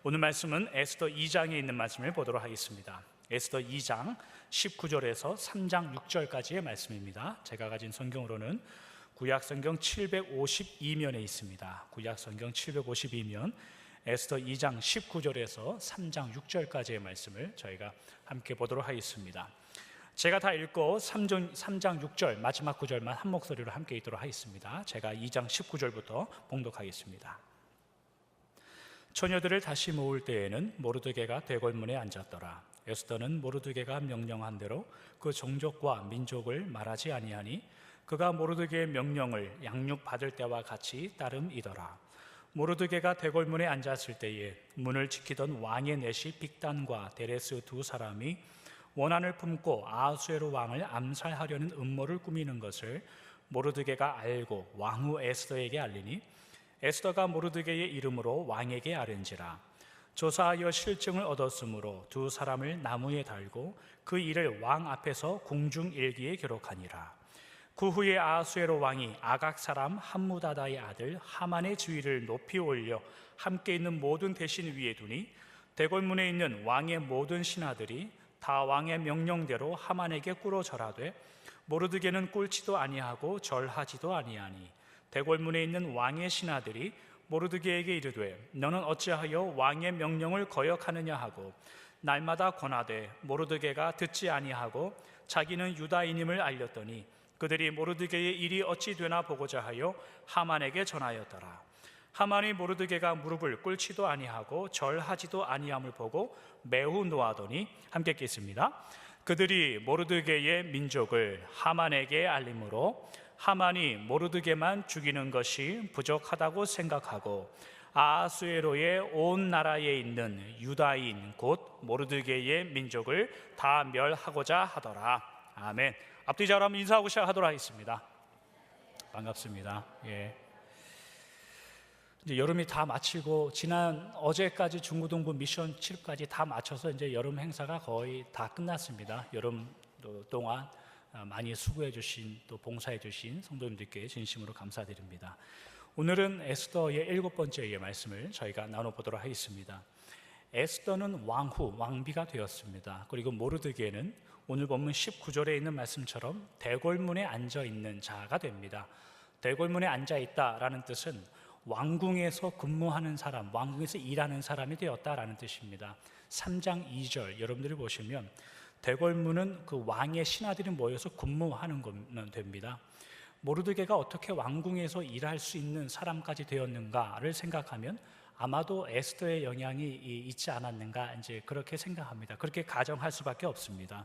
오늘 말씀은 에스더 2장에 있는 말씀을 보도록 하겠습니다. 에스더 2장 19절에서 3장 6절까지의 말씀입니다. 제가 가진 성경으로는 구약성경 752면에 있습니다. 구약성경 752면 에스더 2장 19절에서 3장 6절까지의 말씀을 저희가 함께 보도록 하겠습니다. 제가 다 읽고 3장 6절 마지막 구절만 한 목소리로 함께 읽도록 하겠습니다. 제가 2장 19절부터 봉독하겠습니다. 처녀들을 다시 모을 때에는 모르드게가 대궐문에 앉았더라. 에스더는 모르드게가 명령한 대로 그 종족과 민족을 말하지 아니하니 그가 모르드게의 명령을 양육받을 때와 같이 따름이더라. 모르드게가 대궐문에 앉았을 때에 문을 지키던 왕의 내시 빅단과 데레스 두 사람이 원한을 품고 아하수에로 왕을 암살하려는 음모를 꾸미는 것을 모르드게가 알고 왕후 에스더에게 알리니 에스더가 모르드게의 이름으로 왕에게 아른지라. 조사하여 실증을 얻었으므로 두 사람을 나무에 달고 그 일을 왕 앞에서 궁중일기에 기록하니라. 그 후에 아하수에로 왕이 아각 사람 함무다다의 아들 하만의 지위를 높이 올려 함께 있는 모든 대신 위에 두니 대궐문에 있는 왕의 모든 신하들이 다 왕의 명령대로 하만에게 꿇어 절하되 모르드게는 꿇지도 아니하고 절하지도 아니하니 대궐문에 있는 왕의 신하들이 모르드게에게 이르되 너는 어찌하여 왕의 명령을 거역하느냐 하고 날마다 권하되 모르드게가 듣지 아니하고 자기는 유다인임을 알렸더니 그들이 모르드게의 일이 어찌 되나 보고자 하여 하만에게 전하였더라. 하만이 모르드게가 무릎을 꿇지도 아니하고 절하지도 아니함을 보고 매우 노하더니 함께 읽겠습니다. 그들이 모르드게의 민족을 하만에게 알림으로 하만이 모르드게만 죽이는 것이 부족하다고 생각하고 아하수에로의 온 나라에 있는 유다인 곧 모르드게의 민족을 다 멸하고자 하더라. 아멘. 앞뒤 잘 한번 인사하고 시작하도록 하겠습니다. 반갑습니다. 이제 여름이 다 마치고 지난 어제까지 중고등부 미션 7까지 다 마쳐서 이제 여름 행사가 거의 다 끝났습니다. 여름 동안 많이 수고해 주신 또 봉사해 주신 성도님들께 진심으로 감사드립니다. 오늘은 에스더의 7번째의 말씀을 저희가 나눠보도록 하겠습니다. 에스더는 왕비가 되었습니다. 그리고 모르드게는 오늘 본문 19절에 있는 말씀처럼 대궐문에 앉아 있는 자가 됩니다. 대궐문에 앉아 있다라는 뜻은 왕궁에서 근무하는 사람, 왕궁에서 일하는 사람이 되었다라는 뜻입니다. 3장 2절 여러분들이 보시면 대궐문은 그 왕의 신하들이 모여서 근무하는 것만 됩니다. 모르드게가 어떻게 왕궁에서 일할 수 있는 사람까지 되었는가를 생각하면 아마도 에스더의 영향이 있지 않았는가 이제 그렇게 생각합니다. 그렇게 가정할 수밖에 없습니다.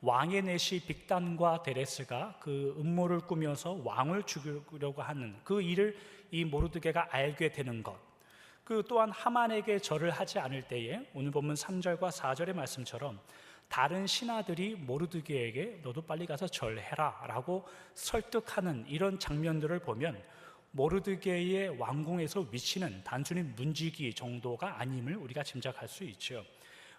왕의 내시 빅단과 데레스가 그 음모를 꾸며서 왕을 죽이려고 하는 그 일을 이 모르드게가 알게 되는 것, 그 또한 하만에게 절을 하지 않을 때에 오늘 본문 3절과 4절의 말씀처럼 다른 신하들이 모르드게에게 너도 빨리 가서 절해라 라고 설득하는 이런 장면들을 보면 모르드게의 왕궁에서 위치는 단순히 문지기 정도가 아님을 우리가 짐작할 수 있죠.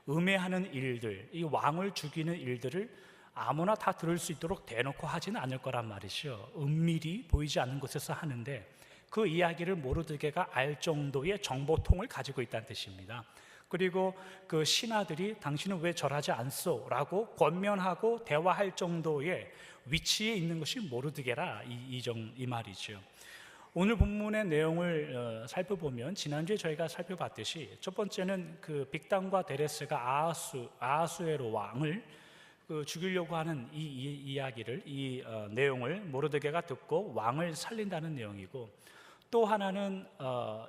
음해하는 일들, 이 왕을 죽이는 일들을 아무나 다 들을 수 있도록 대놓고 하지는 않을 거란 말이죠. 은밀히 보이지 않는 곳에서 하는데 그 이야기를 모르드게가 알 정도의 정보통을 가지고 있다는 뜻입니다. 그리고 그 신하들이 당신은 왜 절하지 않소? 라고 권면하고 대화할 정도의 위치에 있는 것이 모르드게라 이 말이죠. 오늘 본문의 내용을 살펴보면 지난주에 저희가 살펴봤듯이 첫 번째는 그 빅단과 데레스가 아하수에로 왕을 죽이려고 하는 이 이야기를 내용을 모르드게가 듣고 왕을 살린다는 내용이고 또 하나는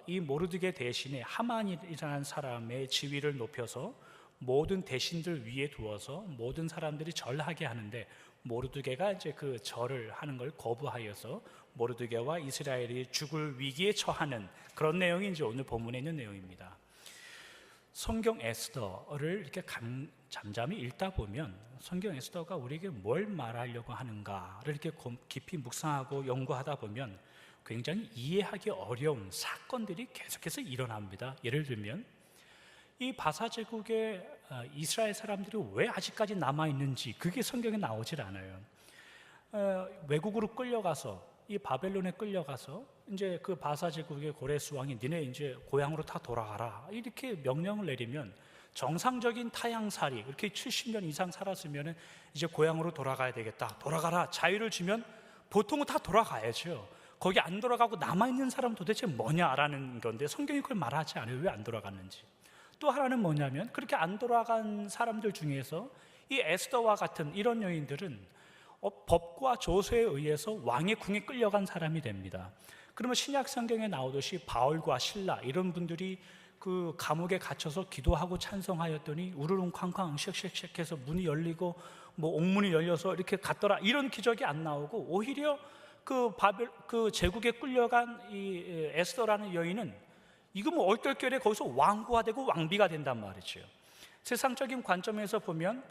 이 모르드게 대신에 하만이라는 사람의 지위를 높여서 모든 대신들 위에 두어서 모든 사람들이 절하게 하는데 모르드게가 이제 그 절을 하는 걸 거부하여서 모르드게와 이스라엘이 죽을 위기에 처하는 그런 내용이 이제 오늘 본문에 있는 내용입니다. 성경 에스더를 이렇게 잠잠히 읽다 보면 성경 에스더가 우리에게 뭘 말하려고 하는가를 이렇게 깊이 묵상하고 연구하다 보면 굉장히 이해하기 어려운 사건들이 계속해서 일어납니다. 예를 들면 이 바사제국에 이스라엘 사람들이 왜 아직까지 남아있는지 그게 성경에 나오질 않아요. 외국으로 끌려가서 이 바벨론에 끌려가서 이제 그 바사 제국의 고레스 왕이 니네 이제 고향으로 다 돌아가라 이렇게 명령을 내리면 정상적인 타향살이 이렇게 70년 이상 살았으면 이제 고향으로 돌아가야 되겠다, 돌아가라 자유를 주면 보통은 다 돌아가야죠. 거기 안 돌아가고 남아있는 사람은 도대체 뭐냐라는 건데 성경이 그걸 말하지 않아요. 왜 안 돌아갔는지. 또 하나는 뭐냐면 그렇게 안 돌아간 사람들 중에서 이 에스더와 같은 이런 여인들은 법과 조서에 의해서 왕의 궁에 끌려간 사람이 됩니다. 그러면 신약 성경에 나오듯이 바울과 실라 이런 분들이 그 감옥에 갇혀서 기도하고 찬성하였더니 우르릉쾅쾅 쉑쉑쉑해서 문이 열리고 뭐 옥문이 열려서 이렇게 갔더라 이런 기적이 안 나오고 오히려 그 제국에 끌려간 이 에스더라는 여인은 이거 뭐 얼떨결에 거기서 왕후가 되고 왕비가 된단 말이죠. 세상적인 관점에서 보면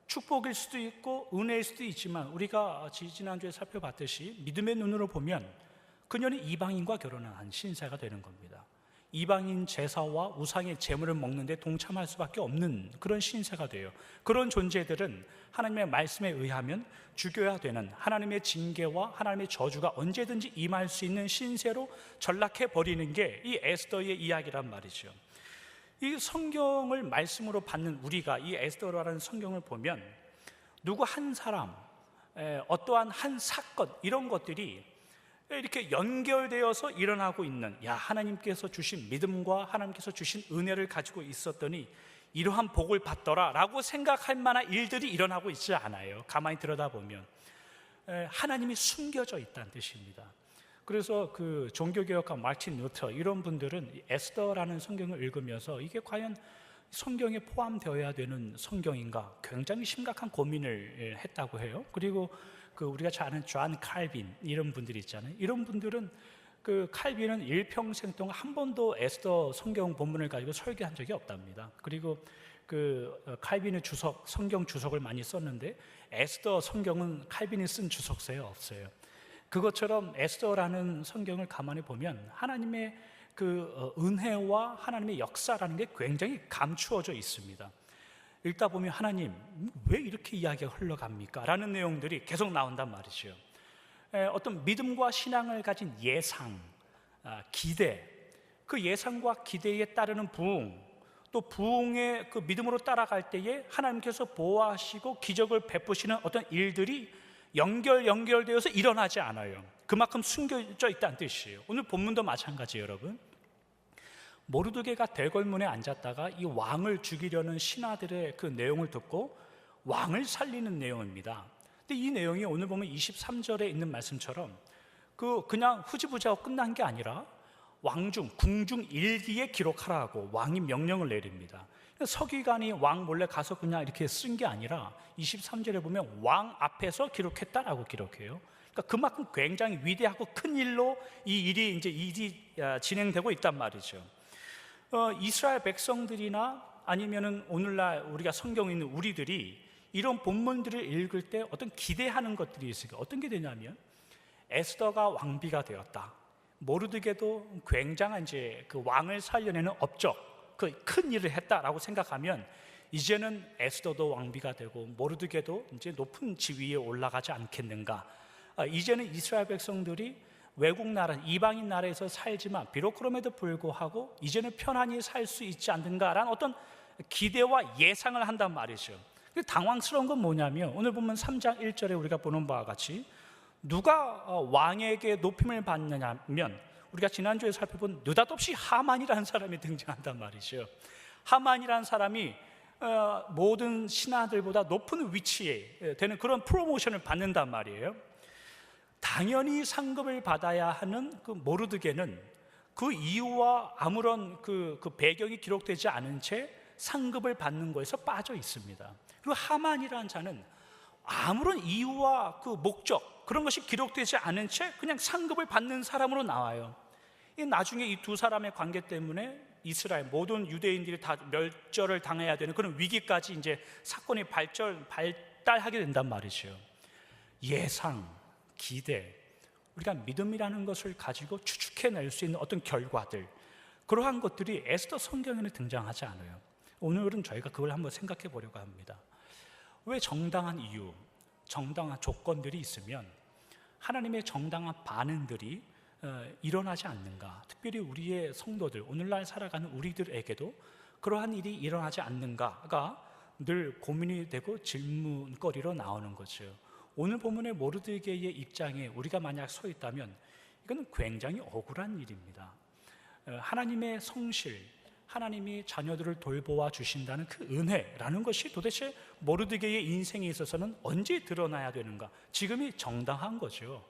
축복일 수도 있고 은혜일 수도 있지만 우리가 지난주에 살펴봤듯이 믿음의 눈으로 보면 그녀는 이방인과 결혼한 신세가 되는 겁니다. 이방인 제사와 우상의 제물을 먹는데 동참할 수밖에 없는 그런 신세가 돼요. 그런 존재들은 하나님의 말씀에 의하면 죽여야 되는 하나님의 징계와 하나님의 저주가 언제든지 임할 수 있는 신세로 전락해 버리는 게 이 에스더의 이야기란 말이죠. 이 성경을 말씀으로 받는 우리가 이 에스더라는 성경을 보면 누구 한 사람, 어떠한 한 사건 이런 것들이 이렇게 연결되어서 일어나고 있는 하나님께서 주신 믿음과 하나님께서 주신 은혜를 가지고 있었더니 이러한 복을 받더라 라고 생각할 만한 일들이 일어나고 있지 않아요. 가만히 들여다보면 하나님이 숨겨져 있다는 뜻입니다. 그래서 그 종교개혁가 마틴 루터 이런 분들은 에스더라는 성경을 읽으면서 이게 과연 성경에 포함되어야 되는 성경인가 굉장히 심각한 고민을 했다고 해요. 그리고 우리가 잘 아는 존 칼빈 이런 분들이 있잖아요. 이런 분들은 칼빈은 일평생 동안 한 번도 에스더 성경 본문을 가지고 설교한 적이 없답니다. 그리고 칼빈의 성경 주석을 많이 썼는데 에스더 성경은 칼빈이 쓴 주석서에 없어요. 그것처럼 에스더라는 성경을 가만히 보면 하나님의 은혜와 하나님의 역사라는 게 굉장히 감추어져 있습니다. 읽다 보면 하나님 왜 이렇게 이야기가 흘러갑니까? 라는 내용들이 계속 나온단 말이죠. 어떤 믿음과 신앙을 가진 예상, 기대, 그 예상과 기대에 따르는 부흥, 또 부흥의 그 믿음으로 따라갈 때에 하나님께서 보호하시고 기적을 베푸시는 어떤 일들이 연결되어서 일어나지 않아요. 그만큼 숨겨져 있다는 뜻이에요. 오늘 본문도 마찬가지예요, 여러분. 모르드게가 대궐문에 앉았다가 이 왕을 죽이려는 신하들의 그 내용을 듣고 왕을 살리는 내용입니다. 근데 이 내용이 오늘 보면 23절에 있는 말씀처럼 그냥 흐지부지하고 끝난 게 아니라 왕중, 궁중 일기에 기록하라고 왕이 명령을 내립니다. 서기관이 왕 몰래 가서 그냥 이렇게 쓴 게 아니라 23절에 보면 왕 앞에서 기록했다라고 기록해요. 그러니까 그만큼 굉장히 위대하고 큰 일로 이 일이 진행되고 있단 말이죠. 이스라엘 백성들이나 아니면은 오늘날 우리가 성경에 있는 우리들이 이런 본문들을 읽을 때 어떤 기대하는 것들이 있어요. 어떤 게 되냐면 에스더가 왕비가 되었다. 모르드게도 굉장한 그 왕을 살려내는 업적, 큰 일을 했다라고 생각하면 이제는 에스더도 왕비가 되고 모르드게도 이제 높은 지위에 올라가지 않겠는가. 이제는 이스라엘 백성들이 외국 나라, 이방인 나라에서 살지만 비록 그럼에도 불구하고 이제는 편안히 살 수 있지 않는가라는 어떤 기대와 예상을 한단 말이죠. 당황스러운 건 뭐냐면 오늘 보면 3장 1절에 우리가 보는 바와 같이 누가 왕에게 높임을 받느냐면 우리가 지난주에 살펴본 느닷없이 하만이라는 사람이 등장한단 말이죠. 하만이라는 사람이 모든 신하들보다 높은 위치에 되는 그런 프로모션을 받는단 말이에요. 당연히 상급을 받아야 하는 모르드게는 그 이유와 아무런 그 배경이 기록되지 않은 채 상급을 받는 거에서 빠져 있습니다. 그리고 하만이라는 자는 아무런 이유와 그 목적 그런 것이 기록되지 않은 채 그냥 상급을 받는 사람으로 나와요. 나중에 이 두 사람의 관계 때문에 이스라엘 모든 유대인들이 다 멸절을 당해야 되는 그런 위기까지 이제 사건이 발달하게 된단 말이죠. 예상, 기대, 우리가 믿음이라는 것을 가지고 추측해낼 수 있는 어떤 결과들, 그러한 것들이 에스더 성경에는 등장하지 않아요. 오늘은 저희가 그걸 한번 생각해 보려고 합니다. 왜 정당한 이유, 정당한 조건들이 있으면 하나님의 정당한 반응들이 일어나지 않는가? 특별히 우리의 성도들, 오늘날 살아가는 우리들에게도 그러한 일이 일어나지 않는가가 늘 고민이 되고 질문거리로 나오는 거죠. 오늘 본문의 모르드게의 입장에 우리가 만약 서 있다면 이건 굉장히 억울한 일입니다. 하나님의 성실, 하나님이 자녀들을 돌보아 주신다는 그 은혜라는 것이 도대체 모르드게의 인생에 있어서는 언제 드러나야 되는가? 지금이 정당한 거죠.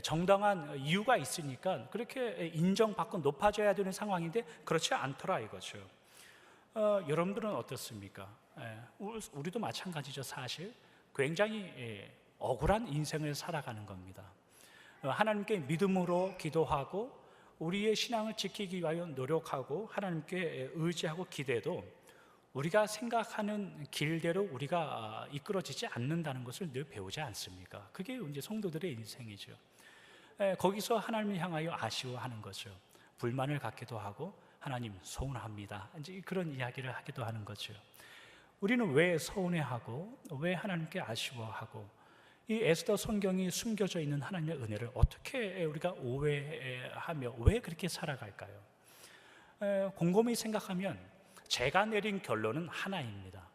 정당한 이유가 있으니까 그렇게 인정받고 높아져야 되는 상황인데 그렇지 않더라 이거죠. 여러분들은 어떻습니까? 우리도 마찬가지죠. 사실 굉장히 억울한 인생을 살아가는 겁니다. 하나님께 믿음으로 기도하고 우리의 신앙을 지키기 위하여 노력하고 하나님께 의지하고 기대도 우리가 생각하는 길대로 우리가 이끌어지지 않는다는 것을 늘 배우지 않습니까? 그게 이제 성도들의 인생이죠. 거기서 하나님을 향하여 아쉬워하는 거죠. 불만을 갖기도 하고 하나님 서운합니다. 이제 그런 이야기를 하기도 하는 거죠. 우리는 왜 서운해하고 왜 하나님께 아쉬워하고 이 에스더 성경이 숨겨져 있는 하나님의 은혜를 어떻게 우리가 오해하며 왜 그렇게 살아갈까요? 곰곰이 생각하면 제가 내린 결론은 하나입니다.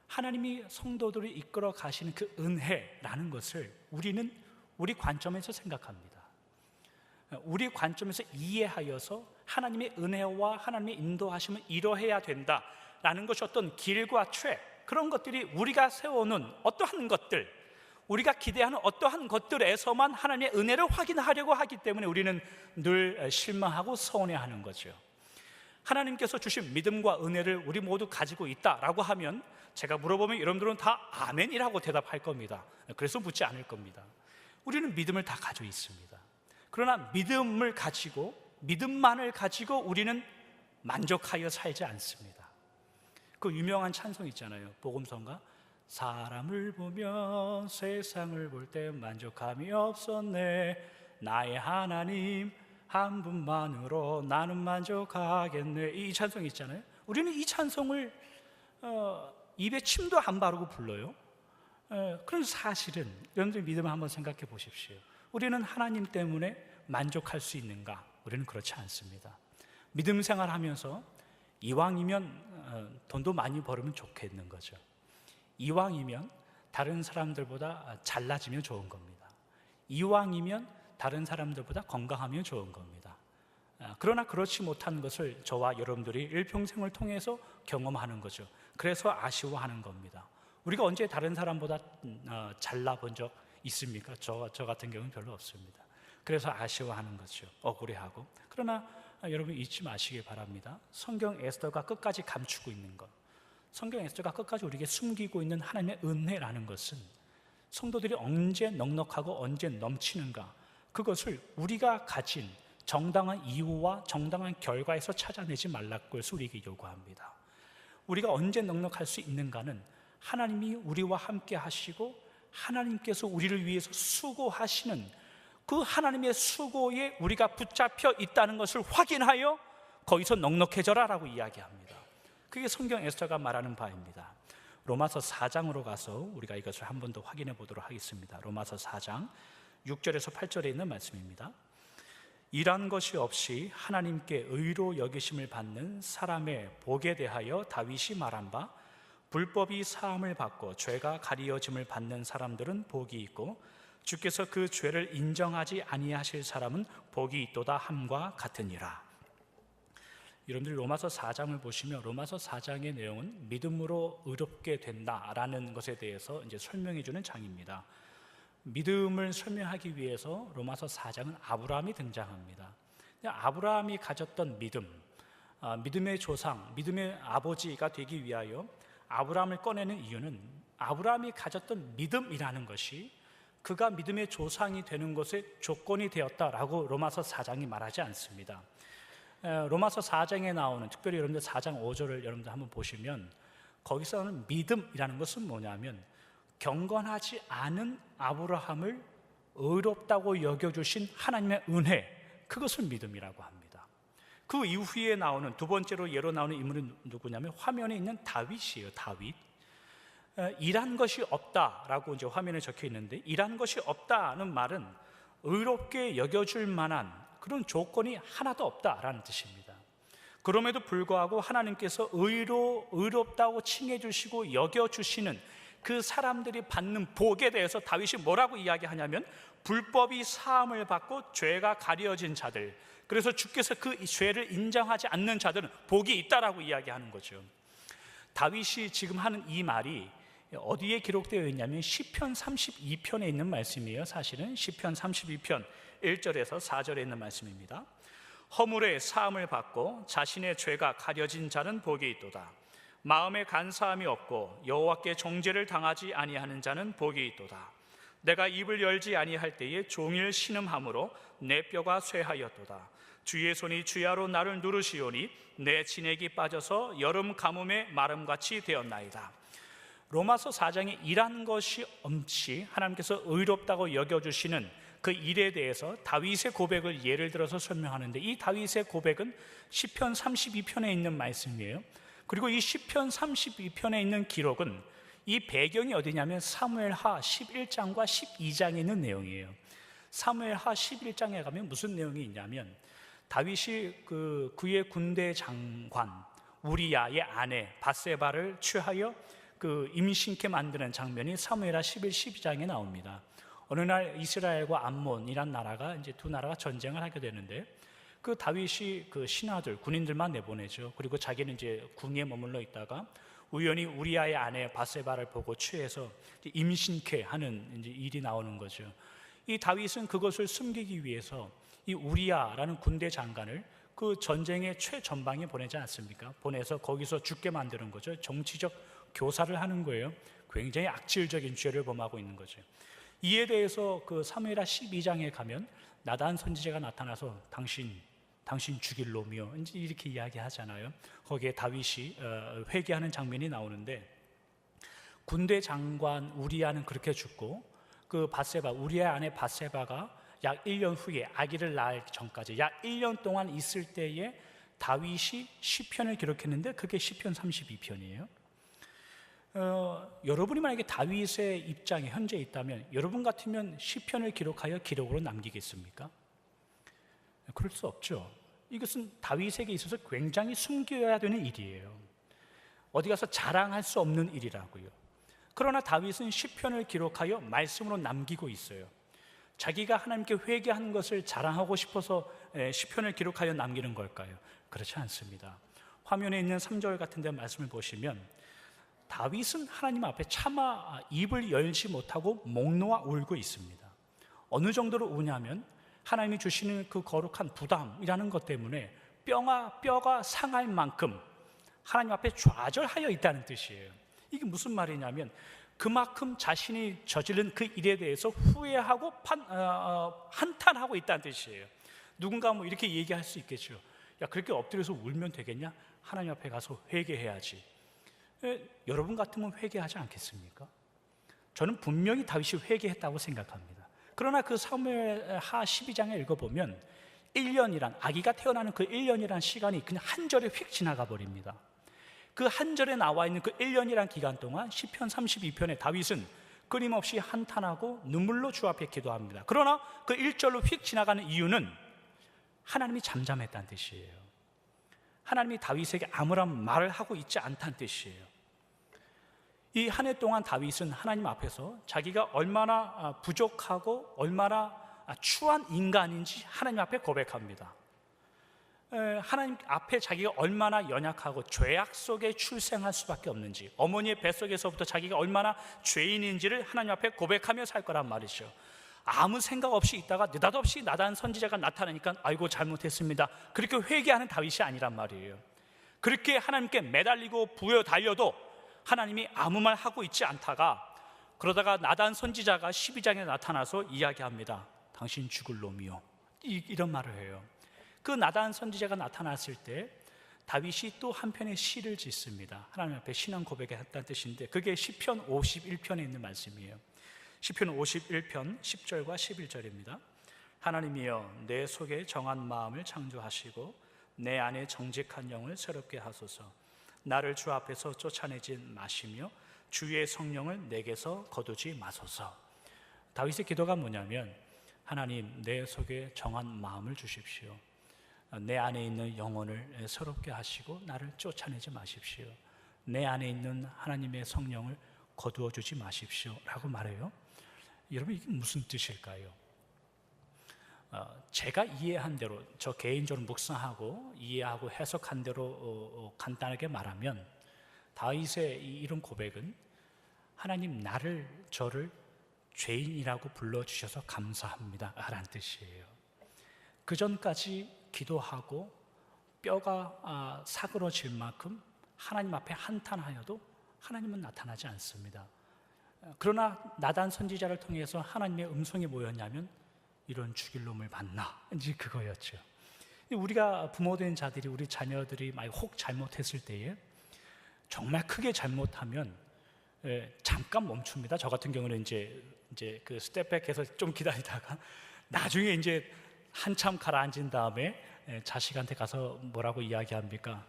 하나님이 성도들을 이끌어 가시는 그 은혜라는 것을 우리는 우리 관점에서 생각합니다. 우리 관점에서 이해하여서 하나님의 은혜와 하나님의 인도하심을 이뤄해야 된다라는 것이 어떤 길과 최, 그런 것들이 우리가 세워놓은 어떠한 것들, 우리가 기대하는 어떠한 것들에서만 하나님의 은혜를 확인하려고 하기 때문에 우리는 늘 실망하고 서운해하는 거죠. 하나님께서 주신 믿음과 은혜를 우리 모두 가지고 있다라고 하면 제가 물어보면 여러분들은 다 아멘이라고 대답할 겁니다. 그래서 묻지 않을 겁니다. 우리는 믿음을 다 가지고 있습니다. 그러나 믿음만을 가지고 우리는 만족하여 살지 않습니다. 그 유명한 찬송 있잖아요. 복음성가 사람을 보며 세상을 볼 때 만족함이 없었네. 나의 하나님 한 분만으로 나는 만족하겠네. 이 찬송이 있잖아요. 우리는 이 찬송을 입에 침도 안 바르고 불러요. 그런 사실은 여러분들 믿음을 한번 생각해 보십시오. 우리는 하나님 때문에 만족할 수 있는가? 우리는 그렇지 않습니다. 믿음 생활하면서 이왕이면 돈도 많이 벌으면 좋겠는 거죠. 이왕이면 다른 사람들보다 잘나지면 좋은 겁니다. 이왕이면 다른 사람들보다 건강하면 좋은 겁니다. 그러나 그렇지 못한 것을 저와 여러분들이 일평생을 통해서 경험하는 거죠. 그래서 아쉬워하는 겁니다. 우리가 언제 다른 사람보다 잘나 본 적 있습니까? 저 같은 경우는 별로 없습니다. 그래서 아쉬워하는 거죠. 억울해하고. 그러나 여러분 잊지 마시기 바랍니다. 성경 에스더가 끝까지 감추고 있는 것, 성경 에스더가 끝까지 우리에게 숨기고 있는 하나님의 은혜라는 것은 성도들이 언제 넉넉하고 언제 넘치는가, 그것을 우리가 가진 정당한 이유와 정당한 결과에서 찾아내지 말라고 해서 우리에게 요구합니다. 우리가 언제 넉넉할 수 있는가는 하나님이 우리와 함께 하시고 하나님께서 우리를 위해서 수고하시는 그 하나님의 수고에 우리가 붙잡혀 있다는 것을 확인하여 거기서 넉넉해져라 라고 이야기합니다. 그게 성경 에스더가 말하는 바입니다. 로마서 4장으로 가서 우리가 이것을 한 번 더 확인해 보도록 하겠습니다. 로마서 4장 6절에서 8절에 있는 말씀입니다. 일한 것이 없이 하나님께 의로 여기심을 받는 사람의 복에 대하여 다윗이 말한 바, 불법이 사함을 받고 죄가 가리어짐을 받는 사람들은 복이 있고 주께서 그 죄를 인정하지 아니하실 사람은 복이 있도다 함과 같으니라. 여러분들이 로마서 4장을 보시면 로마서 4장의 내용은 믿음으로 의롭게 된다라는 것에 대해서 이제 설명해 주는 장입니다. 믿음을 설명하기 위해서 로마서 4장은 아브라함이 등장합니다. 아브라함이 가졌던 믿음, 믿음의 조상, 믿음의 아버지가 되기 위하여 아브라함을 꺼내는 이유는 아브라함이 가졌던 믿음이라는 것이 그가 믿음의 조상이 되는 것의 조건이 되었다라고 로마서 4장이 말하지 않습니다. 로마서 4장에 나오는, 특별히 여러분들 4장 5절을 여러분들 한번 보시면 거기서는 믿음이라는 것은 뭐냐면 경건하지 않은 아브라함을 의롭다고 여겨주신 하나님의 은혜, 그것을 믿음이라고 합니다. 그 이후에 나오는 두 번째로 예로 나오는 인물은 누구냐면 화면에 있는 다윗이에요. 일한 것이 없다라고 이제 화면에 적혀 있는데, 일한 것이 없다는 말은 의롭게 여겨줄 만한 그런 조건이 하나도 없다라는 뜻입니다. 그럼에도 불구하고 하나님께서 의롭다고 칭해 주시고 여겨 주시는 그 사람들이 받는 복에 대해서 다윗이 뭐라고 이야기하냐면, 불법이 사함을 받고 죄가 가려진 자들, 그래서 주께서 그 죄를 인정하지 않는 자들은 복이 있다라고 이야기하는 거죠. 다윗이 지금 하는 이 말이 어디에 기록되어 있냐면 시편 32편에 있는 말씀이에요. 사실은 시편 32편 1절에서 4절에 있는 말씀입니다. 허물의 사함을 받고 자신의 죄가 가려진 자는 복이 있도다. 마음에 간사함이 없고 여호와께 정죄를 당하지 아니하는 자는 복이 있도다. 내가 입을 열지 아니할 때에 종일 신음함으로 내 뼈가 쇠하였도다. 주의 손이 주야로 나를 누르시오니 내 진액이 빠져서 여름 가뭄에 마름같이 되었나이다. 로마서 4장에 일한 것이 없이 하나님께서 의롭다고 여겨주시는 그 일에 대해서 다윗의 고백을 예를 들어서 설명하는데, 이 다윗의 고백은 시편 32편에 있는 말씀이에요. 그리고 이 시편 32편에 있는 기록은 이 배경이 어디냐면 사무엘하 11장과 12장에 있는 내용이에요. 사무엘하 11장에 가면 무슨 내용이 있냐면, 다윗이 그의 군대 장관 우리야의 아내 밧세바를 취하여 임신케 만드는 장면이 사무엘하 11, 12장에 나옵니다. 어느 날 이스라엘과 암몬이란 나라가 이제 두 나라가 전쟁을 하게 되는데, 그 다윗이 그 신하들 군인들만 내보내죠. 그리고 자기는 이제 궁에 머물러 있다가 우연히 우리야의 아내 밧세바를 보고 취해서 임신케 하는 이제 일이 나오는 거죠. 이 다윗은 그것을 숨기기 위해서 이 우리야라는 군대 장관을 그 전쟁의 최전방에 보내지 않습니까? 보내서 거기서 죽게 만드는 거죠. 정치적 교사를 하는 거예요. 굉장히 악질적인 죄를 범하고 있는 거죠. 이에 대해서 그 사무엘하 12장에 가면 나단 선지자가 나타나서 당신 죽일 놈이요, 이렇게 이야기하잖아요. 거기에 다윗이 회개하는 장면이 나오는데, 군대 장관 우리야는 그렇게 죽고 그 밧세바, 우리야의 아내 밧세바가 약 1년 후에 아기를 낳을 전까지 약 1년 동안 있을 때에 다윗이 시편을 기록했는데, 그게 시편 32편이에요. 여러분이 만약에 다윗의 입장에 현재 있다면 여러분 같으면 시편을 기록하여 기록으로 남기겠습니까? 그럴 수 없죠. 이것은 다윗에게 있어서 굉장히 숨겨야 되는 일이에요. 어디 가서 자랑할 수 없는 일이라고요. 그러나 다윗은 시편을 기록하여 말씀으로 남기고 있어요. 자기가 하나님께 회개하는 것을 자랑하고 싶어서 시편을 기록하여 남기는 걸까요? 그렇지 않습니다. 화면에 있는 3절 같은 데 말씀을 보시면, 다윗은 하나님 앞에 차마 입을 열지 못하고 목 놓아 울고 있습니다. 어느 정도로 우냐면 하나님이 주시는 그 거룩한 부담이라는 것 때문에 뼈가 상할 만큼 하나님 앞에 좌절하여 있다는 뜻이에요. 이게 무슨 말이냐면 그만큼 자신이 저지른 그 일에 대해서 후회하고 한탄하고 있다는 뜻이에요. 누군가 뭐 이렇게 얘기할 수 있겠죠. 야, 그렇게 엎드려서 울면 되겠냐? 하나님 앞에 가서 회개해야지. 여러분 같으면 회개하지 않겠습니까? 저는 분명히 다윗이 회개했다고 생각합니다. 그러나 그 사무엘하 12장에 읽어보면 1년이란, 아기가 태어나는 그 1년이란 시간이 그냥 한 절에 휙 지나가 버립니다. 그 한 절에 나와 있는 그 1년이란 기간 동안 시편 32편에 다윗은 끊임없이 한탄하고 눈물로 주 앞에 기도합니다. 그러나 그 1절로 휙 지나가는 이유는 하나님이 잠잠했다는 뜻이에요. 하나님이 다윗에게 아무런 말을 하고 있지 않다는 뜻이에요. 이 한 해 동안 다윗은 하나님 앞에서 자기가 얼마나 부족하고 얼마나 추한 인간인지 하나님 앞에 고백합니다. 하나님 앞에 자기가 얼마나 연약하고 죄악 속에 출생할 수밖에 없는지, 어머니의 뱃속에서부터 자기가 얼마나 죄인인지를 하나님 앞에 고백하며 살 거란 말이죠. 아무 생각 없이 있다가 느닷없이 나단 선지자가 나타나니까 아이고 잘못했습니다, 그렇게 회개하는 다윗이 아니란 말이에요. 그렇게 하나님께 매달리고 부여 달려도 하나님이 아무 말 하고 있지 않다가, 그러다가 나단 선지자가 12장에 나타나서 이야기합니다. 당신 죽을 놈이요, 이런 말을 해요. 그 나단 선지자가 나타났을 때 다윗이 또 한편의 시를 짓습니다. 하나님 앞에 신앙 고백을 했다는 뜻인데, 그게 시편 51편에 있는 말씀이에요. 시편 51편 10절과 11절입니다. 하나님이여, 내 속에 정한 마음을 창조하시고 내 안에 정직한 영을 새롭게 하소서. 나를 주 앞에서 쫓아내지 마시며 주의 성령을 내게서 거두지 마소서. 다윗의 기도가 뭐냐면, 하나님, 내 속에 정한 마음을 주십시오. 내 안에 있는 영혼을 새롭게 하시고 나를 쫓아내지 마십시오. 내 안에 있는 하나님의 성령을 거두어 주지 마십시오 라고 말해요. 여러분, 이게 무슨 뜻일까요? 제가 이해한 대로, 저 개인적으로 묵상하고 이해하고 해석한 대로 간단하게 말하면, 다윗의 이런 고백은 하나님, 저를 죄인이라고 불러주셔서 감사합니다 라는 뜻이에요. 그 전까지 기도하고 뼈가 사그러질 만큼 하나님 앞에 한탄하여도 하나님은 나타나지 않습니다. 그러나 나단 선지자를 통해서 하나님의 음성이 뭐였냐면, 이런 죽일 놈을 봤나, 이제 그거였죠. 우리가 부모된 자들이, 우리 자녀들이 만약 혹 잘못했을 때에, 정말 크게 잘못하면 잠깐 멈춥니다. 저 같은 경우는 이제 그 스텝백해서 좀 기다리다가 나중에 이제 한참 가라앉은 다음에 자식한테 가서 뭐라고 이야기합니까?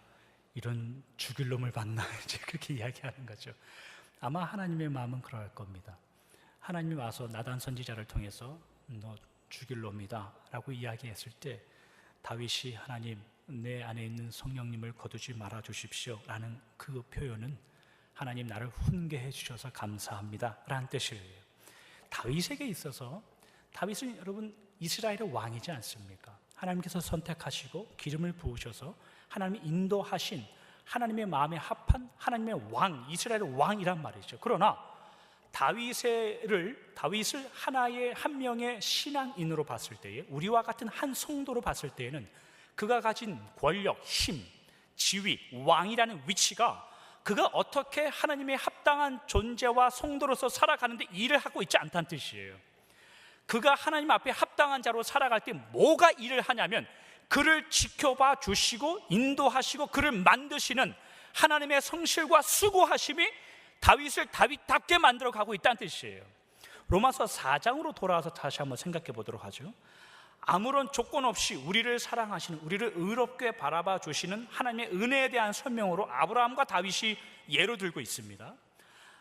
이런 죽일 놈을 봤나, 이제 그렇게 이야기하는 거죠. 아마 하나님의 마음은 그럴 겁니다. 하나님이 와서 나단 선지자를 통해서 너 죽일 놈이다 라고 이야기했을 때, 다윗이 하나님, 내 안에 있는 성령님을 거두지 말아 주십시오 라는 그 표현은, 하나님, 나를 훈계해 주셔서 감사합니다 라는 뜻이에요. 다윗에게 있어서, 다윗은 여러분 이스라엘의 왕이지 않습니까? 하나님께서 선택하시고 기름을 부으셔서 하나님이 인도하신, 하나님의 마음에 합한 하나님의 왕, 이스라엘의 왕이란 말이죠. 그러나 다윗을 하나의 한 명의 신앙인으로 봤을 때에, 우리와 같은 한 성도로 봤을 때에는 그가 가진 권력, 힘, 지위, 왕이라는 위치가 그가 어떻게 하나님의 합당한 존재와 성도로서 살아가는데 일을 하고 있지 않다는 뜻이에요. 그가 하나님 앞에 합당한 자로 살아갈 때 뭐가 일을 하냐면, 그를 지켜봐 주시고 인도하시고 그를 만드시는 하나님의 성실과 수고하심이 다윗을 다윗답게 만들어 가고 있다는 뜻이에요. 로마서 4장으로 돌아와서 다시 한번 생각해 보도록 하죠. 아무런 조건 없이 우리를 사랑하시는, 우리를 의롭게 바라봐 주시는 하나님의 은혜에 대한 설명으로 아브라함과 다윗이 예로 들고 있습니다.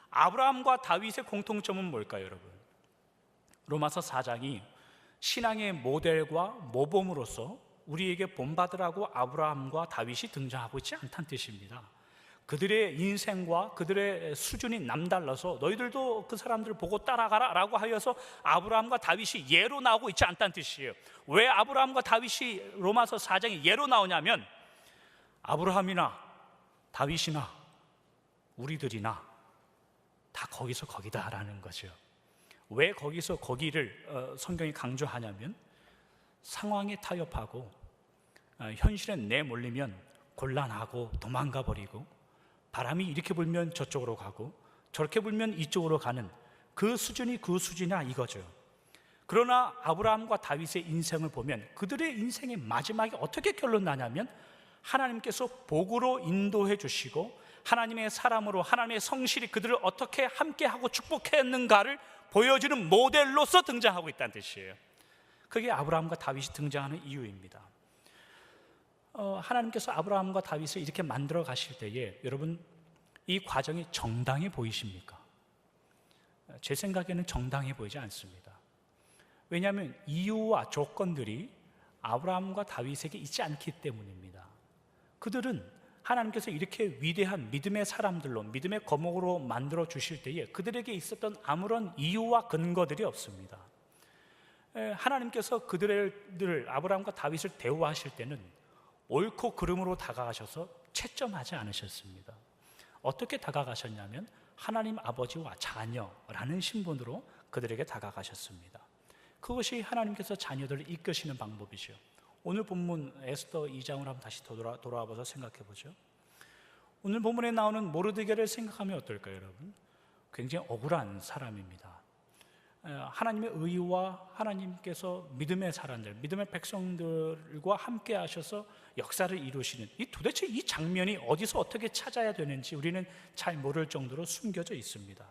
아브라함과 다윗의 공통점은 뭘까요, 여러분? 로마서 4장이 신앙의 모델과 모범으로서 우리에게 본받으라고 아브라함과 다윗이 등장하고 있지 않다는 뜻입니다. 그들의 인생과 그들의 수준이 남달라서 너희들도 그 사람들을 보고 따라가라 라고 하여서 아브라함과 다윗이 예로 나오고 있지 않다는 뜻이에요. 왜 아브라함과 다윗이 로마서 4장에 예로 나오냐면, 아브라함이나 다윗이나 우리들이나 다 거기서 거기다라는 거죠. 왜 거기서 거기를 성경이 강조하냐면, 상황에 타협하고 현실에 내몰리면 곤란하고 도망가 버리고, 바람이 이렇게 불면 저쪽으로 가고 저렇게 불면 이쪽으로 가는 그 수준이나 이거죠. 그러나 아브라함과 다윗의 인생을 보면 그들의 인생의 마지막이 어떻게 결론 나냐면, 하나님께서 복으로 인도해 주시고 하나님의 사람으로 하나님의 성실이 그들을 어떻게 함께하고 축복했는가를 보여주는 모델로서 등장하고 있다는 뜻이에요. 그게 아브라함과 다윗이 등장하는 이유입니다. 하나님께서 아브라함과 다윗을 이렇게 만들어 가실 때에, 여러분, 이 과정이 정당해 보이십니까? 제 생각에는 정당해 보이지 않습니다. 왜냐하면 이유와 조건들이 아브라함과 다윗에게 있지 않기 때문입니다. 그들은 하나님께서 이렇게 위대한 믿음의 사람들로, 믿음의 거목으로 만들어 주실 때에 그들에게 있었던 아무런 이유와 근거들이 없습니다. 하나님께서 그들을, 아브라함과 다윗을 대우하실 때는 옳고 그름으로 다가가셔서 채점하지 않으셨습니다. 어떻게 다가가셨냐면, 하나님 아버지와 자녀라는 신분으로 그들에게 다가가셨습니다. 그것이 하나님께서 자녀들을 이끄시는 방법이죠. 오늘 본문 에스더 2장을 한번 다시 돌아와서 생각해 보죠. 오늘 본문에 나오는 모르드게를 생각하면 어떨까요, 여러분? 굉장히 억울한 사람입니다. 하나님의 의와 하나님께서 믿음의 사람들, 믿음의 백성들과 함께 하셔서 역사를 이루시는, 도대체 이 장면이 어디서 어떻게 찾아야 되는지 우리는 잘 모를 정도로 숨겨져 있습니다.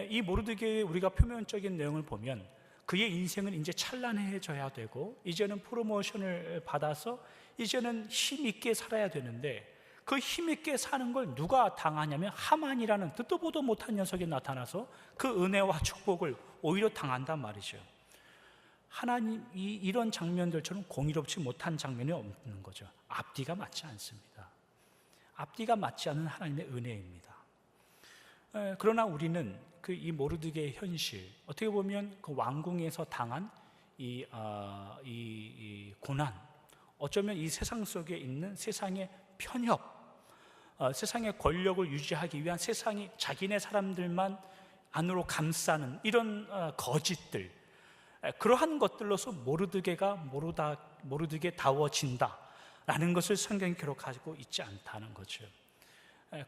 이 모르드게의 우리가 표면적인 내용을 보면, 그의 인생은 이제 찬란해져야 되고 이제는 프로모션을 받아서 이제는 힘있게 살아야 되는데, 그 힘있게 사는 걸 누가 당하냐면 하만이라는 듣도 보도 못한 녀석이 나타나서 그 은혜와 축복을 오히려 당한단 말이죠. 하나님이 이런 장면들처럼 공의롭지 못한 장면이 없는 거죠. 앞뒤가 맞지 않습니다. 앞뒤가 맞지 않은 하나님의 은혜입니다. 그러나 우리는 이 모르드게의 현실, 어떻게 보면 그 왕궁에서 당한 이 고난, 어쩌면 이 세상 속에 있는 세상의 편협, 세상의 권력을 유지하기 위한 세상이 자기네 사람들만 안으로 감싸는 이런 거짓들, 그러한 것들로서 모르드게다워진다라는 것을 성경이 기록하고 있지 않다는 거죠.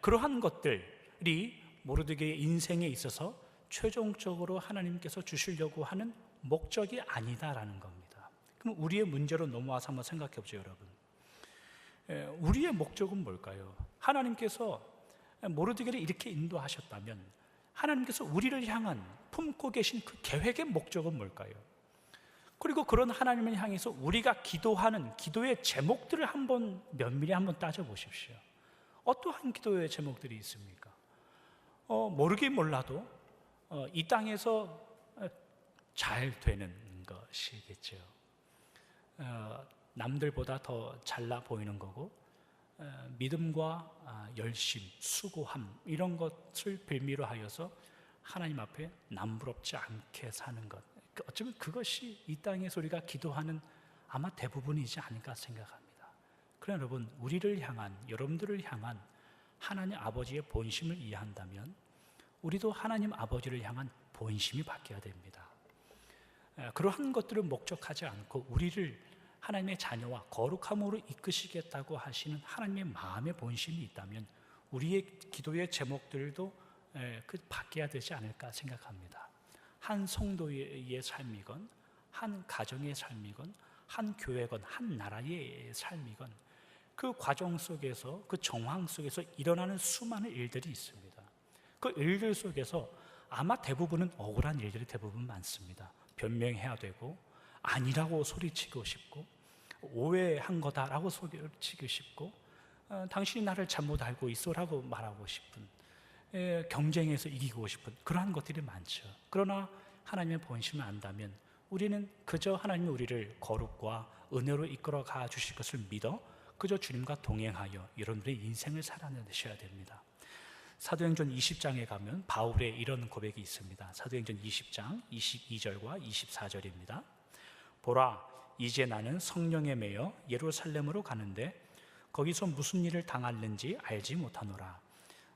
그러한 것들이 모르드게의 인생에 있어서 최종적으로 하나님께서 주시려고 하는 목적이 아니다라는 겁니다. 그럼 우리의 문제로 넘어와서 한번 생각해 보죠, 여러분. 우리의 목적은 뭘까요? 하나님께서 모르드게를 이렇게 인도하셨다면 하나님께서 우리를 향한 품고 계신 그 계획의 목적은 뭘까요? 그리고 그런 하나님을 향해서 우리가 기도하는 기도의 제목들을 한번 면밀히 한번 따져보십시오. 어떠한 기도의 제목들이 있습니까? 모르긴 몰라도 이 땅에서 잘 되는 것이겠죠. 남들보다 더 잘나 보이는 거고, 믿음과 열심, 수고함 이런 것을 빌미로 하여서 하나님 앞에 남부럽지 않게 사는 것, 어쩌면 그것이 이 땅에서 우리가 기도하는 아마 대부분이지 않을까 생각합니다. 그러나 여러분, 우리를 향한, 여러분들을 향한 하나님 아버지의 본심을 이해한다면 우리도 하나님 아버지를 향한 본심이 바뀌어야 됩니다. 그러한 것들을 목적하지 않고 우리를 하나님의 자녀와 거룩함으로 이끄시겠다고 하시는 하나님의 마음의 본심이 있다면 우리의 기도의 제목들도 바뀌어야 되지 않을까 생각합니다. 한 성도의 삶이건, 한 가정의 삶이건, 한 교회건, 한 나라의 삶이건, 그 과정 속에서, 그 정황 속에서 일어나는 수많은 일들이 있습니다. 그 일들 속에서 아마 대부분은 억울한 일들이 대부분 많습니다. 변명해야 되고, 아니라고 소리치고 싶고, 오해한 거다라고 소리치고 싶고, 당신이 나를 잘못 알고 있어라고 말하고 싶은, 경쟁에서 이기고 싶은 그러한 것들이 많죠. 그러나 하나님의 본심을 안다면 우리는 그저 하나님이 우리를 거룩과 은혜로 이끌어 가 주실 것을 믿어 그저 주님과 동행하여 여러분들의 인생을 살아내셔야 됩니다. 사도행전 20장에 가면 바울의 이런 고백이 있습니다. 사도행전 20장 22절과 24절입니다. 보라, 이제 나는 성령에 매여 예루살렘으로 가는데 거기서 무슨 일을 당할는지 알지 못하노라.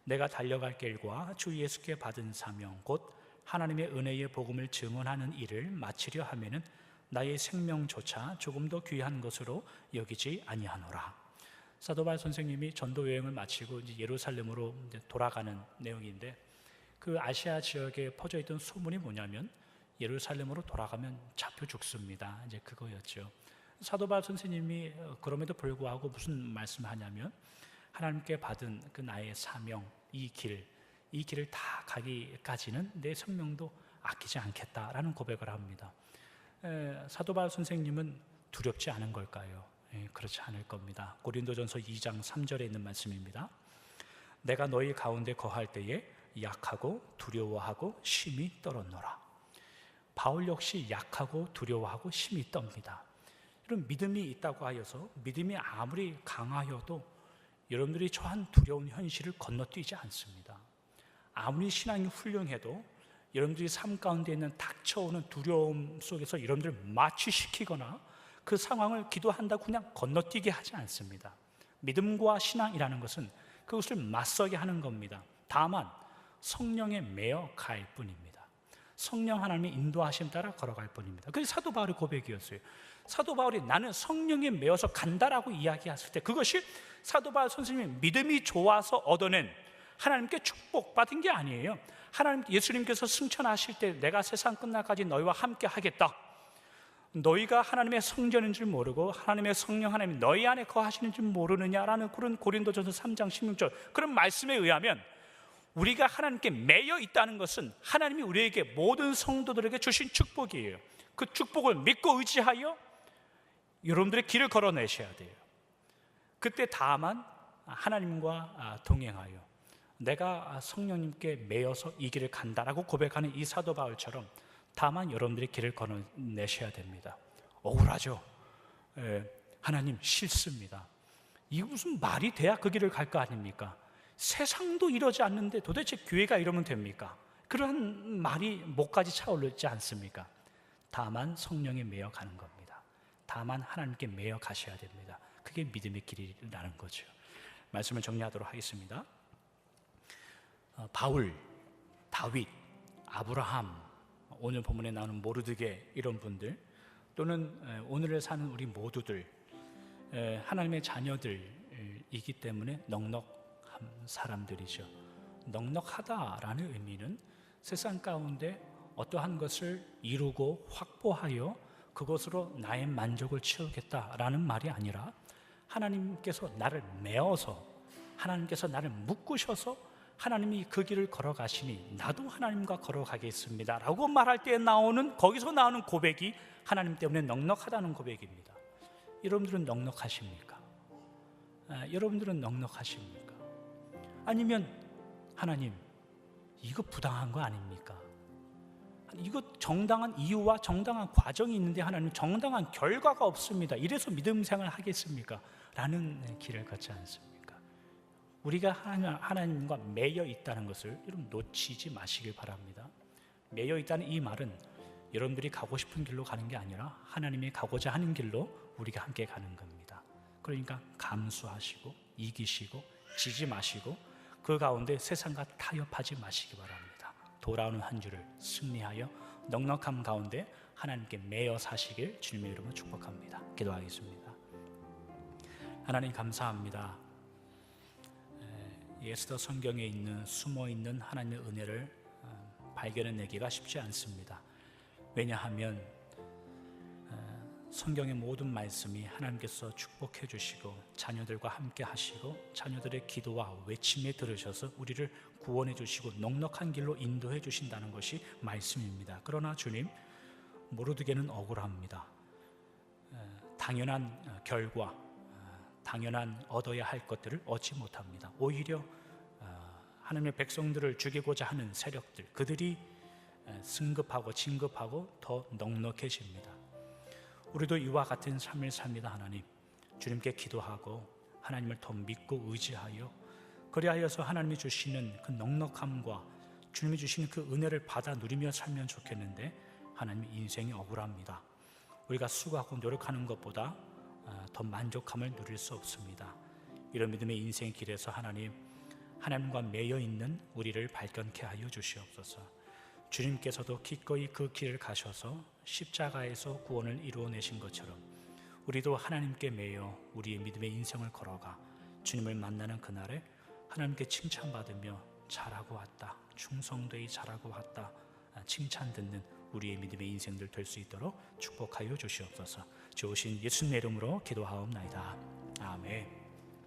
내가 달려갈 길과 주 예수께 받은 사명 곧 하나님의 은혜의 복음을 증언하는 일을 마치려 하면은 나의 생명조차 조금 더 귀한 것으로 여기지 아니하노라. 사도 바울 선생님이 전도 여행을 마치고 이제 예루살렘으로 돌아가는 내용인데, 그 아시아 지역에 퍼져 있던 소문이 뭐냐면 예루살렘으로 돌아가면 잡혀 죽습니다. 이제 그거였죠. 사도 바울 선생님이 그럼에도 불구하고 무슨 말씀하냐면 하나님께 받은 그 나의 사명, 이 길을 다 가기까지는 내 생명도 아끼지 않겠다라는 고백을 합니다. 사도 바울 선생님은 두렵지 않은 걸까요? 그렇지 않을 겁니다. 고린도전서 2장 3절에 있는 말씀입니다. 내가 너희 가운데 거할 때에 약하고 두려워하고 심히 떨었노라. 바울 역시 약하고 두려워하고 심히 떱니다. 이런 믿음이 있다고 하여서 믿음이 아무리 강하여도 여러분들이 처한 두려운 현실을 건너뛰지 않습니다. 아무리 신앙이 훌륭해도 여러분들이 삶 가운데 있는 닥쳐오는 두려움 속에서 여러분들을 마취시키거나 그 상황을 기도한다고 그냥 건너뛰게 하지 않습니다. 믿음과 신앙이라는 것은 그것을 맞서게 하는 겁니다. 다만 성령에 매여 갈 뿐입니다. 성령 하나님의 인도하심 따라 걸어갈 뿐입니다. 그게 사도 바울의 고백이었어요. 사도 바울이 나는 성령에 매여서 간다라고 이야기했을 때 그것이 사도 바울 선생님의 믿음이 좋아서 얻어낸 하나님께 축복받은 게 아니에요. 하나님, 예수님께서 승천하실 때 내가 세상 끝날까지 너희와 함께 하겠다, 너희가 하나님의 성전인 줄 모르고 하나님의 성령 하나님 너희 안에 거하시는 줄 모르느냐라는 그런 고린도전서 3장 16절 그런 말씀에 의하면 우리가 하나님께 매여 있다는 것은 하나님이 우리에게 모든 성도들에게 주신 축복이에요. 그 축복을 믿고 의지하여 여러분들의 길을 걸어내셔야 돼요. 그때 다만 하나님과 동행하여 내가 성령님께 매여서 이 길을 간다라고 고백하는 이 사도 바울처럼 다만 여러분들이 길을 걸어내셔야 됩니다. 억울하죠. 하나님 싫습니다. 이게 무슨 말이 돼야 그 길을 갈 거 아닙니까? 세상도 이러지 않는데 도대체 교회가 이러면 됩니까? 그런 말이 목까지 차오르지 않습니까? 다만 성령에 매여 가는 겁니다. 다만 하나님께 매여 가셔야 됩니다. 그게 믿음의 길이라는 거죠. 말씀을 정리하도록 하겠습니다. 바울, 다윗, 아브라함, 오늘 본문에 나오는 모르드게 이런 분들, 또는 오늘을 사는 우리 모두들 하나님의 자녀들이기 때문에 넉넉한 사람들이죠. 넉넉하다라는 의미는 세상 가운데 어떠한 것을 이루고 확보하여 그것으로 나의 만족을 채우겠다라는 말이 아니라 하나님께서 나를 메어서, 하나님께서 나를 묶으셔서 하나님이 그 길을 걸어가시니 나도 하나님과 걸어가겠습니다 라고 말할 때 거기서 나오는 고백이 하나님 때문에 넉넉하다는 고백입니다. 여러분들은 넉넉하십니까? 여러분들은 넉넉하십니까? 아니면 하나님, 이거 부당한 거 아닙니까? 이거 정당한 이유와 정당한 과정이 있는데 하나님 정당한 결과가 없습니다. 이래서 믿음 생활을 하겠습니까? 라는 길을 걷지 않습니까? 우리가 하나님과 매여 있다는 것을 여러분 놓치지 마시길 바랍니다. 매여 있다는 이 말은 여러분들이 가고 싶은 길로 가는 게 아니라 하나님이 가고자 하는 길로 우리가 함께 가는 겁니다. 그러니까 감수하시고 이기시고 지지 마시고 그 가운데 세상과 타협하지 마시기 바랍니다. 돌아오는 한 주를 승리하여 넉넉함 가운데 하나님께 매여 사시길 주님의 이름으로 축복합니다. 기도하겠습니다. 하나님 감사합니다. 에스더 성경에 있는 숨어있는 하나님의 은혜를 발견해내기가 쉽지 않습니다. 왜냐하면 성경의 모든 말씀이 하나님께서 축복해 주시고 자녀들과 함께 하시고 자녀들의 기도와 외침에 들으셔서 우리를 구원해 주시고 넉넉한 길로 인도해 주신다는 것이 말씀입니다. 그러나 주님, 모르드게는 억울합니다. 당연한 결과, 당연한 얻어야 할 것들을 얻지 못합니다. 오히려 하나님의 백성들을 죽이고자 하는 세력들, 그들이 승급하고 진급하고 더 넉넉해집니다. 우리도 이와 같은 삶을 삽니다. 하나님, 주님께 기도하고 하나님을 더 믿고 의지하여 그리하여서 하나님이 주시는 그 넉넉함과 주님이 주시는 그 은혜를 받아 누리며 살면 좋겠는데 하나님, 인생이 억울합니다. 우리가 수고하고 노력하는 것보다 더 만족함을 누릴 수 없습니다. 이런 믿음의 인생의 길에서 하나님과 매여 있는 우리를 발견케 하여 주시옵소서. 주님께서도 기꺼이 그 길을 가셔서 십자가에서 구원을 이루어내신 것처럼 우리도 하나님께 매여 우리의 믿음의 인생을 걸어가 주님을 만나는 그날에 하나님께 칭찬받으며 잘하고 왔다, 충성되이 잘하고 왔다 칭찬 듣는 우리의 믿음의 인생들 될 수 있도록 축복하여 주시옵소서. 좋으신 예수님의 이름으로 기도하옵나이다. 아멘.